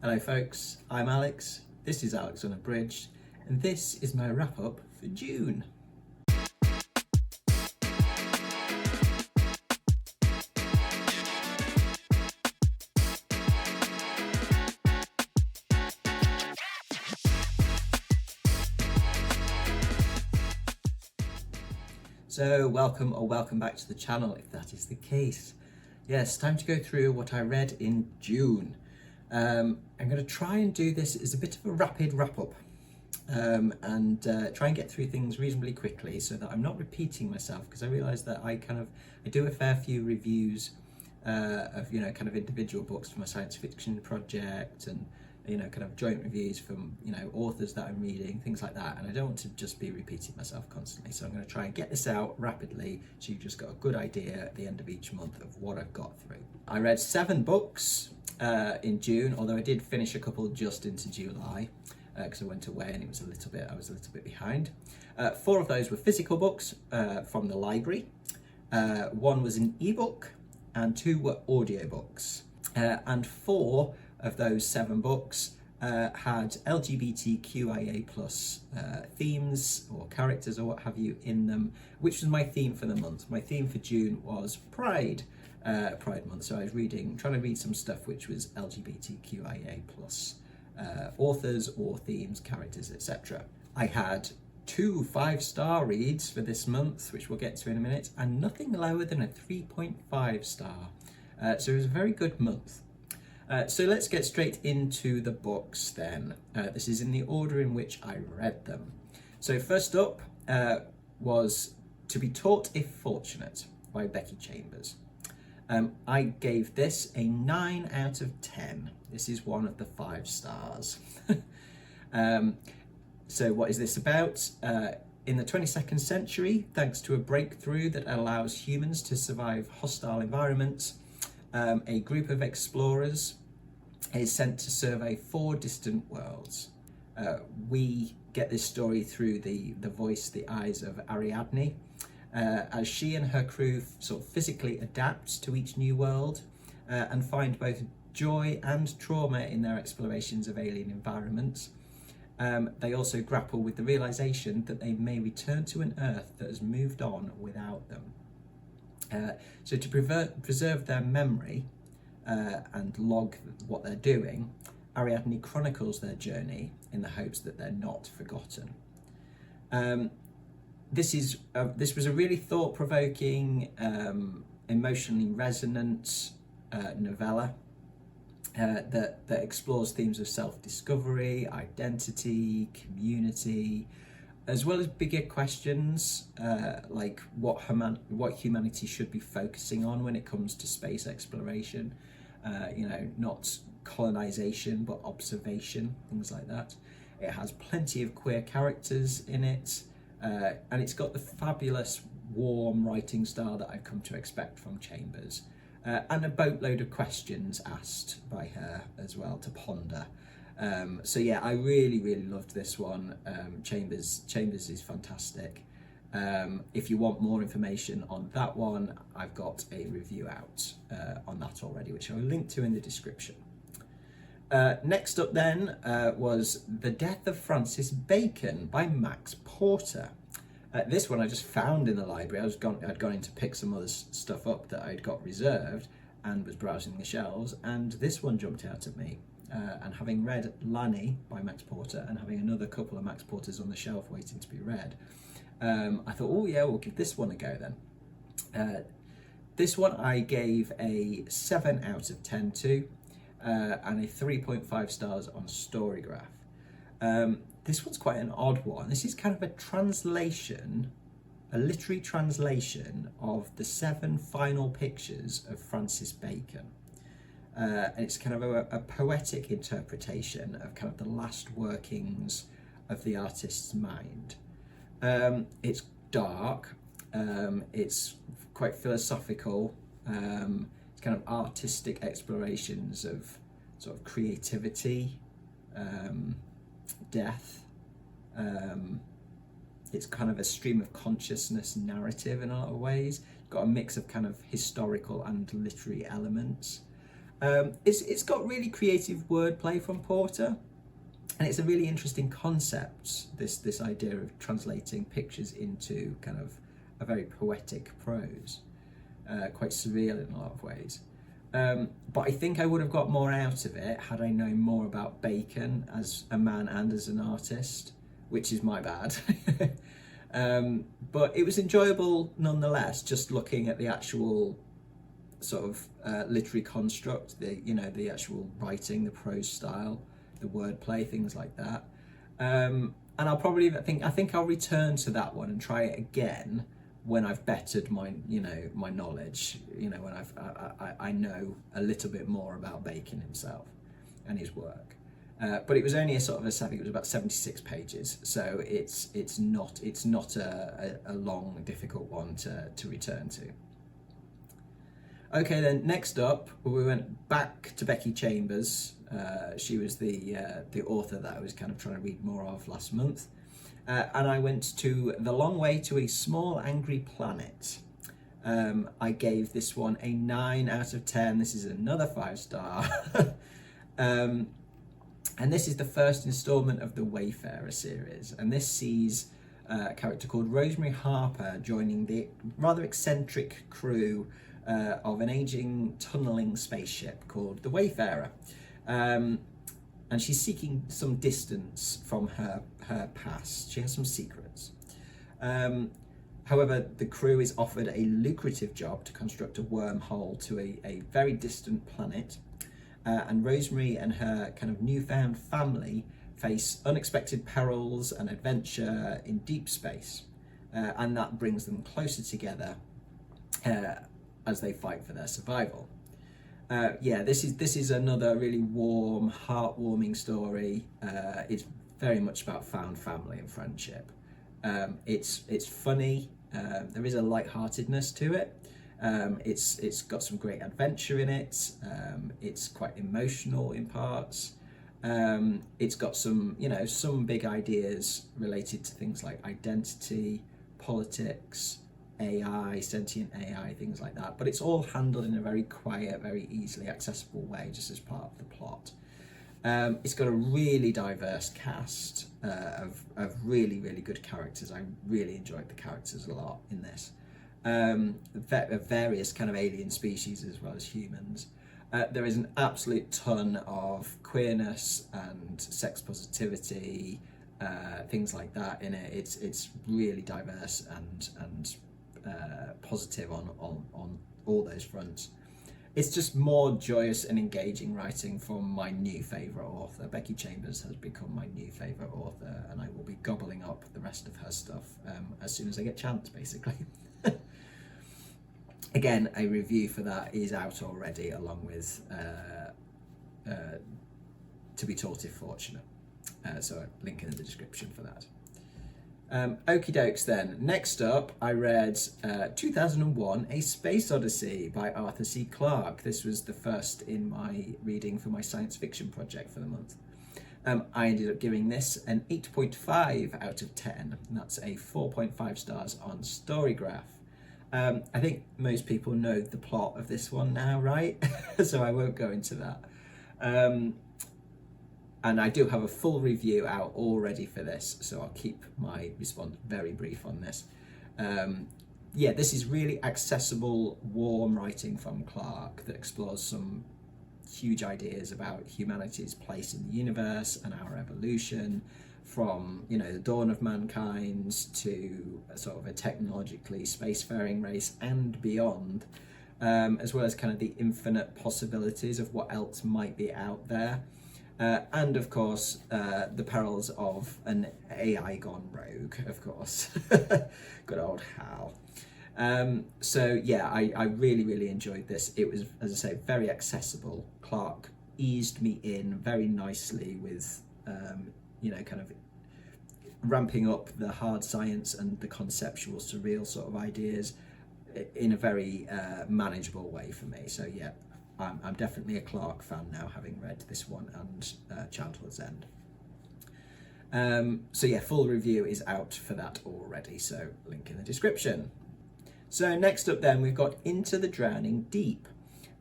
Hello folks, I'm Alex, this is Alex Unabridged, and this is my wrap up for June. So welcome back to the channel if that is the case. Yes, time to go through what I read in June. I'm going to try and do this as a bit of a rapid wrap-up and try and get through things reasonably quickly so that I'm not repeating myself, because I realise that I do a fair few reviews of kind of individual books for my science fiction project, and kind of joint reviews from authors that I'm reading, things like that, and I don't want to just be repeating myself constantly, so I'm going to try and get this out rapidly so you've just got a good idea at the end of each month of what I've got through. I read 7 books in June, although I did finish a couple just into July because I went away and I was a little bit behind. 4 of those were physical books from the library. 1 was an ebook and 2 were audiobooks, and 4 of those 7 books had LGBTQIA plus themes or characters or what have you in them, which was my theme for the month. My theme for June was Pride month, so I was trying to read some stuff which was LGBTQIA plus authors or themes, characters, etc. I had 2 5-star reads for this month, which we'll get to in a minute, and nothing lower than a 3.5 star. So it was a very good month. So let's get straight into the books then. This is in the order in which I read them. So first up was To Be Taught If Fortunate by Becky Chambers. I gave this a 9 out of 10. This is one of the 5 stars. So what is this about? In the 22nd century, thanks to a breakthrough that allows humans to survive hostile environments, a group of explorers is sent to survey 4 distant worlds. We get this story through the eyes of Ariadne, as she and her crew sort of physically adapt to each new world and find both joy and trauma in their explorations of alien environments. They also grapple with the realization that they may return to an Earth that has moved on without them. So to preserve their memory and log what they're doing, Ariadne chronicles their journey in the hopes that they're not forgotten. This was a really thought-provoking, emotionally resonant novella that explores themes of self-discovery, identity, community, as well as bigger questions like what humanity should be focusing on when it comes to space exploration. Not colonization, but observation, things like that. It has plenty of queer characters in it, and it's got the fabulous, warm writing style that I've come to expect from Chambers, and a boatload of questions asked by her as well to ponder. So yeah, I really loved this one. Chambers is fantastic. If you want more information on that one, I've got a review out on that already, which I'll link to in the description. Next up then was The Death of Francis Bacon by Max Porter. This one I just found in the library. I'd gone in to pick some other stuff up that I'd got reserved and was browsing the shelves, and this one jumped out at me. And having read Lanny by Max Porter and having another couple of Max Porters on the shelf waiting to be read, I thought, oh yeah, we'll give this one a go then. This one I gave a 7 out of 10 to, and a 3.5 stars on Storygraph. This one's quite an odd one. This is kind of a literary translation of the 7 final pictures of Francis Bacon. And it's kind of a poetic interpretation of kind of the last workings of the artist's mind. It's dark, it's quite philosophical, it's kind of artistic explorations of sort of creativity, death. It's kind of a stream of consciousness narrative in a lot of ways. Got a mix of kind of historical and literary elements. It's got really creative wordplay from Porter, and it's a really interesting concept, this idea of translating pictures into kind of a very poetic prose, quite surreal in a lot of ways. But I think I would have got more out of it had I known more about Bacon as a man and as an artist, which is my bad. But it was enjoyable nonetheless, just looking at the actual sort of literary construct, the actual writing, the prose style, the wordplay, things like that. And I'll probably I think I'll return to that one and try it again when I've bettered my my knowledge, when I know a little bit more about Bacon himself and his work. But it was only I think it was about 76 pages, so it's not a long, difficult one to return to. Okay, then next up we went back to Becky Chambers. She was the author that I was kind of trying to read more of last month. And I went to The Long Way to a Small Angry Planet. I gave this one a 9 out of 10. This is another 5-star. And this is the first instalment of the Wayfarer series. And this sees a character called Rosemary Harper joining the rather eccentric crew of an aging tunnelling spaceship called the Wayfarer. And she's seeking some distance from her past. She has some secrets. However, the crew is offered a lucrative job to construct a wormhole to a very distant planet. And Rosemary and her kind of newfound family face unexpected perils and adventure in deep space. And that brings them closer together as they fight for their survival. This is another really warm, heartwarming story. It's very much about found family and friendship. It's funny. There is a lightheartedness to it. It's got some great adventure in it. It's quite emotional in parts. It's got some big ideas related to things like identity, politics, AI, sentient AI, things like that. But it's all handled in a very quiet, very easily accessible way, just as part of the plot. It's got a really diverse cast of really, really good characters. I really enjoyed the characters a lot in this. Various kind of alien species as well as humans. There is an absolute ton of queerness and sex positivity, things like that in it. It's really diverse and positive on all those fronts. It's just more joyous and engaging writing from my new favourite author. Becky Chambers has become my new favourite author, and I will be gobbling up the rest of her stuff as soon as I get a chance, basically. Again, a review for that is out already, along with To Be Taught If Fortunate. So a link in the description for that. Okie dokes then. Next up, I read 2001 A Space Odyssey by Arthur C. Clarke. This was the first in my reading for my science fiction project for the month. I ended up giving this an 8.5 out of 10. And that's a 4.5 stars on Storygraph. I think most people know the plot of this one now, right? So I won't go into that. And I do have a full review out already for this, so I'll keep my response very brief on this. This is really accessible, warm writing from Clarke that explores some huge ideas about humanity's place in the universe and our evolution, from the dawn of mankind to a sort of a technologically spacefaring race and beyond, as well as kind of the infinite possibilities of what else might be out there. And of course, the perils of an AI gone rogue, of course. Good old Hal. I really, really enjoyed this. It was, as I say, very accessible. Clarke eased me in very nicely with, kind of ramping up the hard science and the conceptual, surreal sort of ideas in a very manageable way for me. So yeah. I'm definitely a Clarke fan now, having read this one and Childhood's End. Full review is out for that already, so link in the description. So next up then, we've got Into the Drowning Deep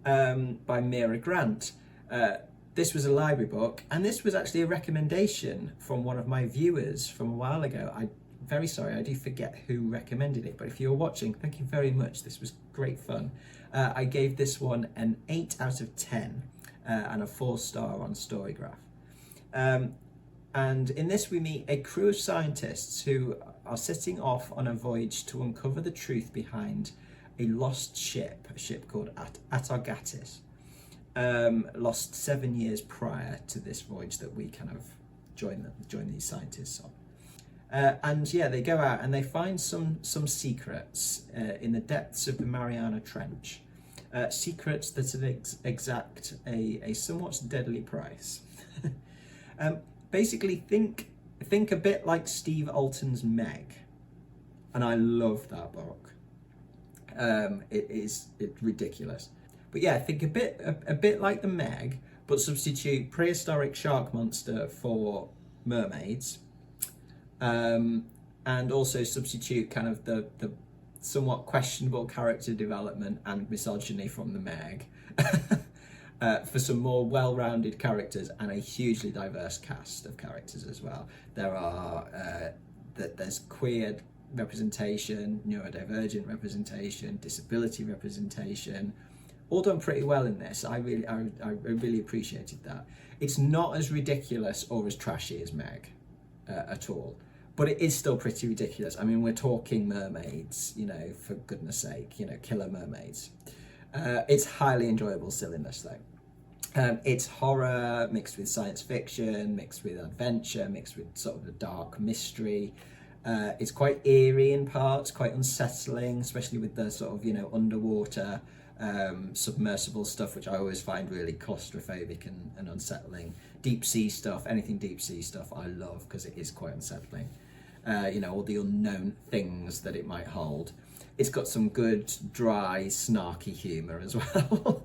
by Mira Grant. This was a library book, and this was actually a recommendation from one of my viewers from a while ago. I'm very sorry, I do forget who recommended it, but if you're watching, thank you very much. This was great fun. I gave this one an 8 out of 10 and a 4-star on Storygraph. And in this we meet a crew of scientists who are setting off on a voyage to uncover the truth behind a lost ship, a ship called Atargatis. Lost 7 years prior to this voyage that we kind of join these scientists on. And yeah, they go out and they find some secrets in the depths of the Mariana Trench. Secrets that exact a somewhat deadly price. Basically, think a bit like Steve Alton's Meg, and I love that book. It's ridiculous. But yeah, think a bit like the Meg, but substitute prehistoric shark monster for mermaids, and also substitute kind of the somewhat questionable character development and misogyny from the Meg for some more well-rounded characters and a hugely diverse cast of characters as well. There's queer representation, neurodivergent representation, disability representation, all done pretty well in this. I really appreciated that. It's not as ridiculous or as trashy as Meg at all, but it is still pretty ridiculous. I mean, we're talking mermaids, for goodness sake, killer mermaids. It's highly enjoyable silliness though. It's horror mixed with science fiction, mixed with adventure, mixed with sort of a dark mystery. It's quite eerie in parts, quite unsettling, especially with the sort of, underwater submersible stuff, which I always find really claustrophobic and unsettling. Deep sea stuff, anything deep sea stuff I love because it is quite unsettling. All the unknown things that it might hold. It's got some good, dry, snarky humour as well.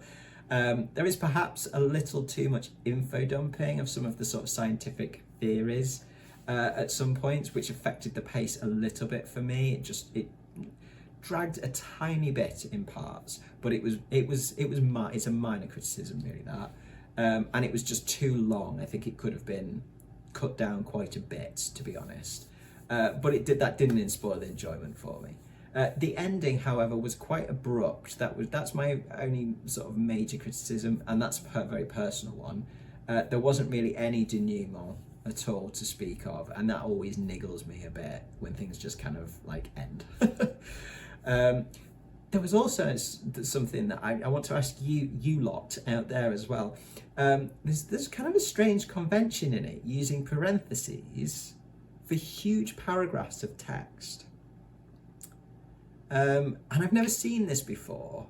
There is perhaps a little too much info dumping of some of the sort of scientific theories at some points, which affected the pace a little bit for me. It dragged a tiny bit in parts, but it's a minor criticism really, that. And it was just too long. I think it could have been cut down quite a bit, to be honest. But that didn't spoil the enjoyment for me. The ending, however, was quite abrupt. That's my only sort of major criticism, and that's a very personal one. There wasn't really any denouement at all to speak of, and that always niggles me a bit when things just kind of like end. There was also something that I want to ask you lot out there as well. There's kind of a strange convention in it, using parentheses for huge paragraphs of text. And I've never seen this before.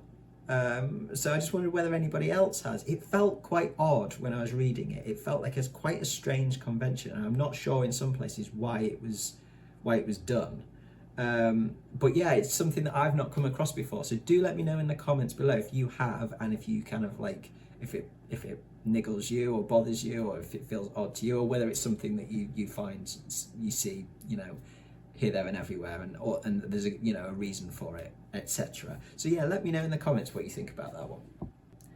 So I just wondered whether anybody else has. It felt quite odd when I was reading it. It felt like it's quite a strange convention, and I'm not sure in some places why it was done. But yeah, it's something that I've not come across before. So do let me know in the comments below if you have, and if you kind of like, if it niggles you or bothers you, or if it feels odd to you, or whether it's something that you find, you see, here, there and everywhere, and there's a reason for it, etc. So yeah, let me know in the comments what you think about that one.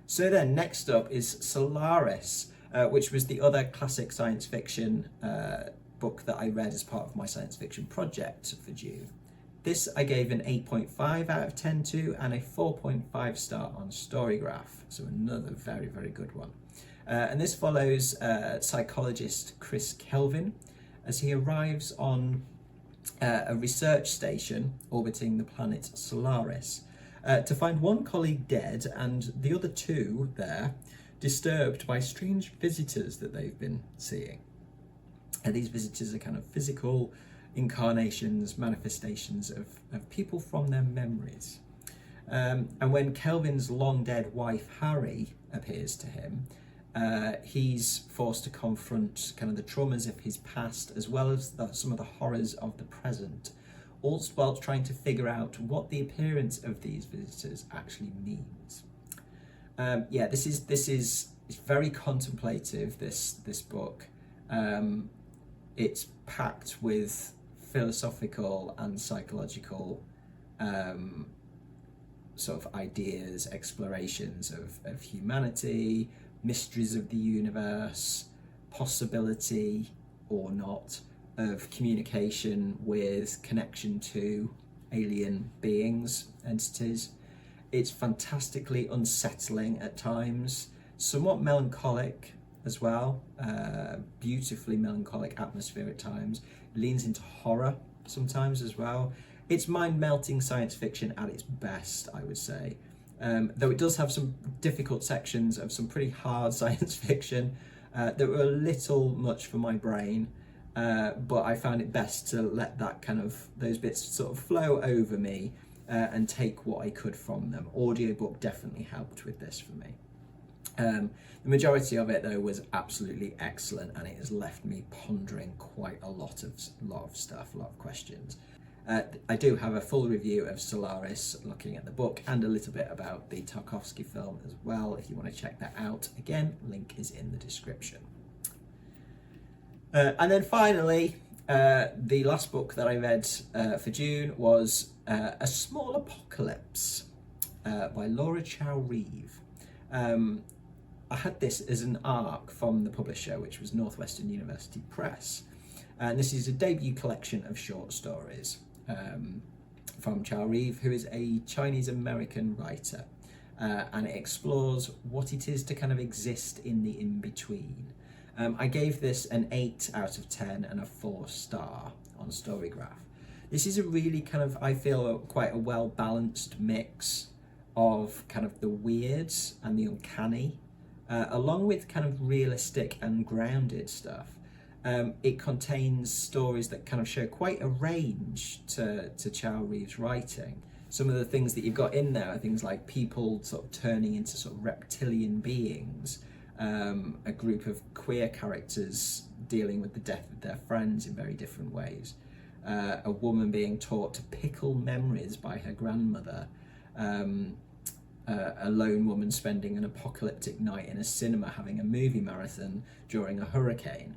So then next up is Solaris, which was the other classic science fiction book that I read as part of my science fiction project for June. This I gave an 8.5 out of 10 to, and a 4.5 star on Storygraph. So another very, very good one. And this follows psychologist Chris Kelvin as he arrives on a research station orbiting the planet Solaris to find one colleague dead and the other two there disturbed by strange visitors that they've been seeing. And these visitors are kind of physical incarnations, manifestations of people from their memories. And when Kelvin's long dead wife Harry appears to him, he's forced to confront kind of the traumas of his past, as well as some of the horrors of the present, all while trying to figure out what the appearance of these visitors actually means. Yeah, this is very contemplative, this book. It's packed with philosophical and psychological sort of ideas, explorations of humanity, mysteries of the universe, possibility or not of communication with connection to alien beings, entities. It's fantastically unsettling at times, somewhat melancholic as well, beautifully melancholic atmosphere at times, leans into horror sometimes as well. It's mind-melting science fiction at its best, I would say. Though it does have some difficult sections of some pretty hard science fiction that were a little much for my brain, but I found it best to let that those bits sort of flow over me and take what I could from them. Audiobook definitely helped with this for me. The majority of it though was absolutely excellent, and it has left me pondering quite a lot of stuff, a lot of questions. I do have a full review of Solaris, looking at the book and a little bit about the Tarkovsky film as well, if you want to check that out. Again, link is in the description. And then finally, the last book that I read for June was A Small Apocalypse by Laura Chow-Reeve. I had this as an ARC from the publisher, which was Northwestern University Press. And this is a debut collection of short stories from Chow-Reeve, who is a Chinese-American writer. And it explores what it is to kind of exist in the in-between. I gave this an 8 out of 10 and a 4-star on Storygraph. This is a really I feel quite a well-balanced mix of kind of the weird and the uncanny, along with kind of realistic and grounded stuff. It contains stories that kind of show quite a range to Chow-Reeve's writing. Some of the things that you've got in there are things like people sort of turning into sort of reptilian beings, a group of queer characters dealing with the death of their friends in very different ways, a woman being taught to pickle memories by her grandmother, a lone woman spending an apocalyptic night in a cinema having a movie marathon during a hurricane.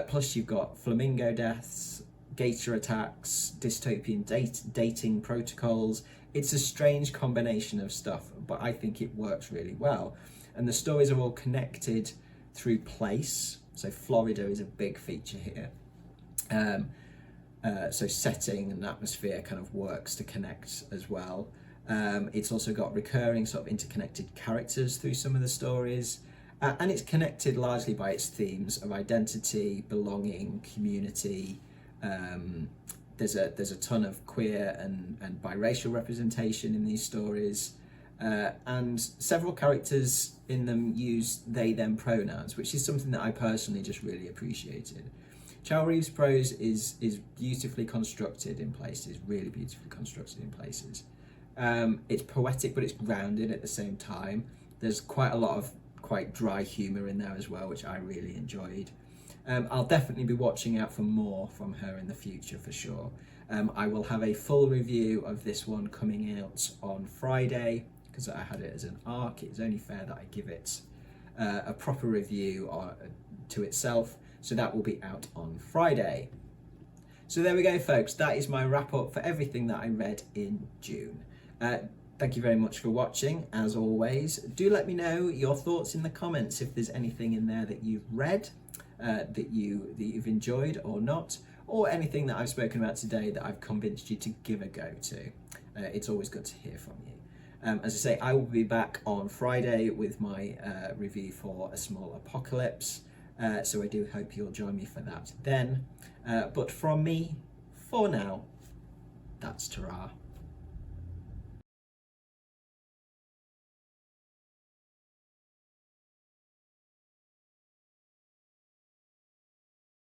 Plus you've got flamingo deaths, gator attacks, dystopian dating protocols. It's a strange combination of stuff, but I think it works really well. And the stories are all connected through place. So Florida is a big feature here. So setting and atmosphere kind of works to connect as well. It's also got recurring sort of interconnected characters through some of the stories. And it's connected largely by its themes of identity, belonging, community. There's a ton of queer and biracial representation in these stories. And several characters in them use they, them pronouns, which is something that I personally just really appreciated. Chow-Reeve's prose is beautifully constructed in places, really beautifully constructed in places. It's poetic, but it's grounded at the same time. There's quite a lot of quite dry humour in there as well, which I really enjoyed. I'll definitely be watching out for more from her in the future for sure. I will have a full review of this one coming out on Friday, because I had it as an ARC. It's only fair that I give it a proper review to itself, so that will be out on Friday. So there we go, folks. That is my wrap up for everything that I read in June. Thank you very much for watching. As always, do let me know your thoughts in the comments if there's anything in there that you've read, that you've enjoyed or not, or anything that I've spoken about today that I've convinced you to give a go to. It's always good to hear from you. As I say, I will be back on Friday with my review for A Small Apocalypse, so I do hope you'll join me for that then. But from me, for now, that's ta-ra.